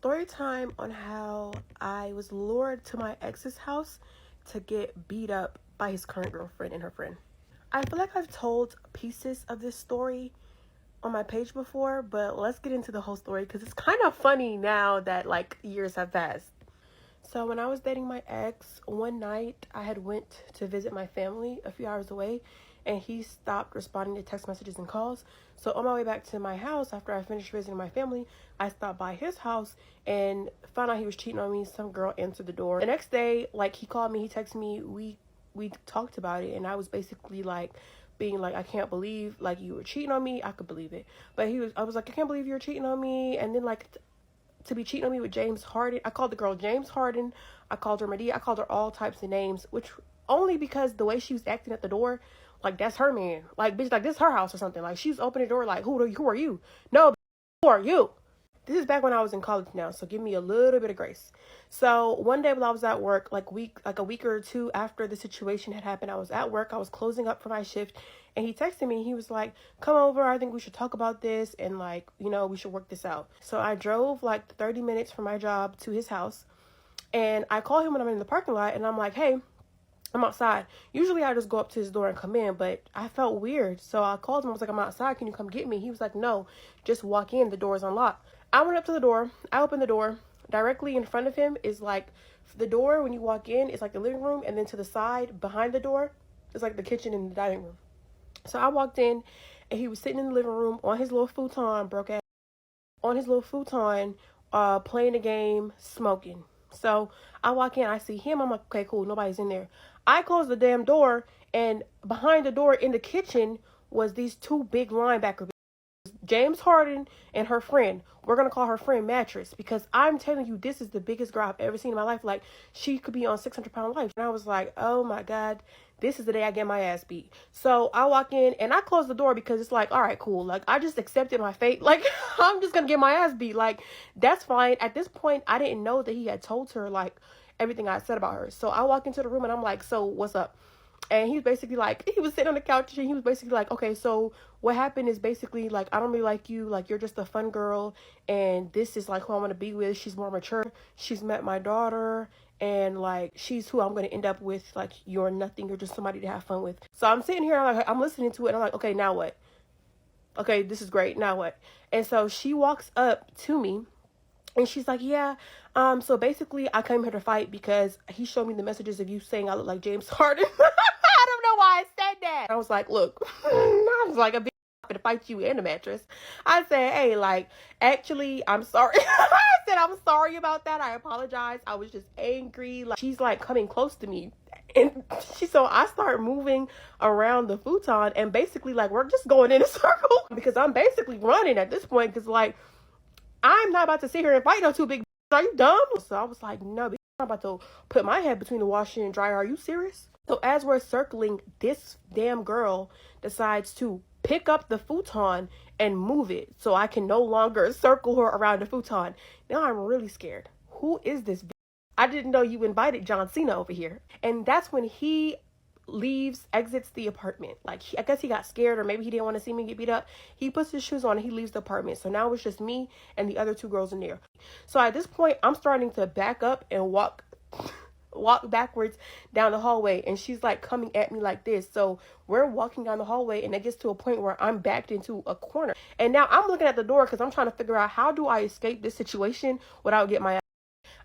Story time on how I was lured to my ex's house to get beat up by his current girlfriend and her friend. I feel like I've told pieces of this story on my page before, but let's get into the whole story because it's kind of funny now that years have passed. So when I was dating my ex, one night I had went to visit my family a few hours away, and he stopped responding to text messages and calls. So on my way back to my house after I finished visiting my family, I stopped by his house and found out he was cheating on me. Some girl answered the door. The next day, he called me, he texted me, we talked about it, and I was basically being I can't believe you were cheating on me. I could believe it, but I was like, I can't believe you're cheating on me. And then to be cheating on me with James Harden. I called the girl James Harden. I called her Medea. I called her all types of names, which only because the way she was acting at the door, that's her man. Bitch, this is her house or something. She was opening the door who are you? No, who are you? This is back when I was in college now, so give me a little bit of grace. So one day while I was at work, a week or two after the situation had happened, I was at work. I was closing up for my shift, and he texted me. He was like, come over. I think we should talk about this, and we should work this out. So I drove 30 minutes from my job to his house, and I call him when I'm in the parking lot, and I'm like, hey, I'm outside. Usually I just go up to his door and come in, but I felt weird. So I called him. I was like, I'm outside. Can you come get me? He was like, no, just walk in. The door is unlocked. I went up to the door. I opened the door. Directly in front of him is the door when you walk in. It's the living room. And then to the side behind the door is the kitchen and the dining room. So I walked in and he was sitting in the living room on his little futon, playing a game, smoking. So I walk in, I see him. I'm like, okay, cool. Nobody's in there. I close the damn door, and behind the door in the kitchen was these two big linebackers, James Harden and her friend. We're going to call her friend Mattress, because I'm telling you, this is the biggest girl I've ever seen in my life. She could be on 600-pound life. And I was like, oh my God, this is the day I get my ass beat. So I walk in and I close the door because it's all right, cool. I just accepted my fate. I'm just going to get my ass beat. That's fine. At this point, I didn't know that he had told her everything I said about her. So I walk into the room and I'm like, so what's up? And he's basically he was sitting on the couch and he was basically okay, so what happened is basically I don't really like you. You're just a fun girl. And this is who I want to be with. She's more mature. She's met my daughter. And she's who I'm going to end up with. You're nothing. You're just somebody to have fun with. So I'm sitting here and I'm listening to it. And I'm like, okay, now what? Okay, this is great. Now what? And so she walks up to me. And she's like, yeah, so basically I came here to fight because he showed me the messages of you saying I look like James Harden. I don't know why I said that. I was like, look, I was like, a bitch to fight you and a mattress. I said, hey, actually, I'm sorry. I said, I'm sorry about that. I apologize. I was just angry. She's coming close to me. And so I start moving around the futon, and basically we're just going in a circle because I'm basically running at this point because I'm not about to sit here and fight no two big. Are you dumb? So I was like, no, I'm not about to put my head between the washer and dryer. Are you serious? So as we're circling, this damn girl decides to pick up the futon and move it so I can no longer circle her around the futon. Now I'm really scared. Who is this bitch? I didn't know you invited John Cena over here. And that's when he exits the apartment. I guess he got scared, or maybe he didn't want to see me get beat up. He puts his shoes on and he leaves the apartment. So now it's just me and the other two girls in there. So at this point, I'm starting to back up and walk backwards down the hallway, and she's coming at me like this. So we're walking down the hallway, and it gets to a point where I'm backed into a corner. And now I'm looking at the door because I'm trying to figure out, how do I escape this situation without getting my ass.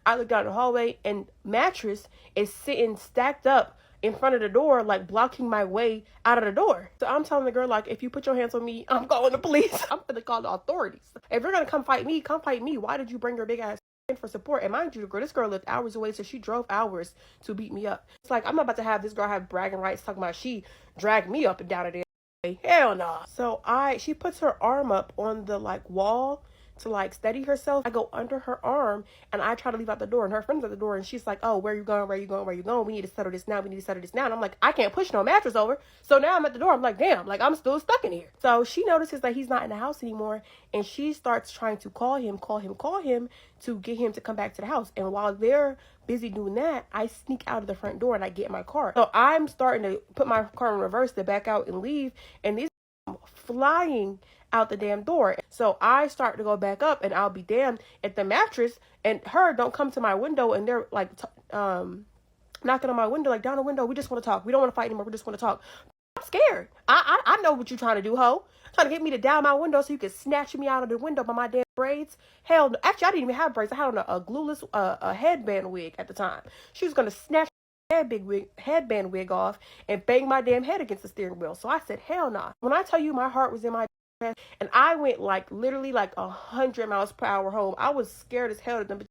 I look down the hallway, and Mattress is sitting stacked up in front of the door, blocking my way out of the door. So I'm telling the girl, if you put your hands on me, I'm calling the police. I'm gonna call the authorities. If you're gonna come fight me, come fight me. Why did you bring your big ass in for support? And mind you, this girl lived hours away, so she drove hours to beat me up. It's I'm not about to have this girl have bragging rights talking about she dragged me up and down the day. Hell no. So she puts her arm up on the wall to steady herself. I go under her arm and I try to leave out the door, and her friend's at the door, and she's like, oh, where you going? Where you going? Where you going? We need to settle this now. We need to settle this now. And I'm like, I can't push no mattress over. So now I'm at the door. I'm like, damn, I'm still stuck in here. So she notices that he's not in the house anymore, and she starts trying to call him to get him to come back to the house. And while they're busy doing that, I sneak out of the front door and I get in my car. So I'm starting to put my car in reverse to back out and leave, and these flying out the damn door. So I start to go back up, and I'll be damned if the mattress and her don't come to my window, and they're like knocking on my window, like, down the window, we just want to talk. We don't want to fight anymore. We just want to talk. I'm scared. I know what you're trying to do, ho. Trying to get me to down my window so you can snatch me out of the window by my damn braids. Hell no. Actually, I didn't even have braids. I had on a glueless a headband wig at the time. She was going to snatch my headband wig off and bang my damn head against the steering wheel. So I said, hell nah. When I tell you my heart was in my chest, and I went like literally like 100 miles per hour home, I was scared as hell that them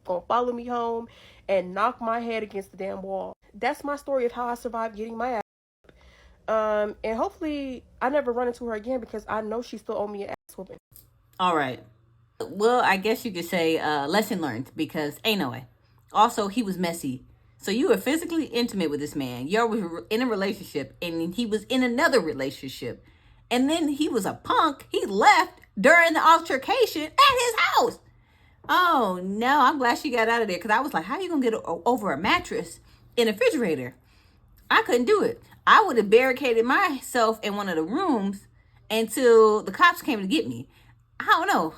gonna follow me home and knock my head against the damn wall. That's my story of how I survived getting my ass. And hopefully I never run into her again, because I know she still owe me an ass whooping. All right. Well, I guess you could say lesson learned, because ain't no way. Also, he was messy. So you were physically intimate with this man. You were in a relationship, and he was in another relationship. And then he was a punk. He left during the altercation at his house. Oh, no. I'm glad she got out of there, because I was like, how are you going to get over a mattress in a refrigerator? I couldn't do it. I would have barricaded myself in one of the rooms until the cops came to get me. I don't know.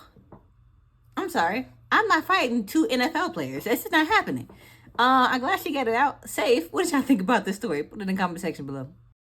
I'm sorry. I'm not fighting two NFL players. This is not happening. I'm glad she got it out safe. What did y'all think about this story? Put it in the comment section below.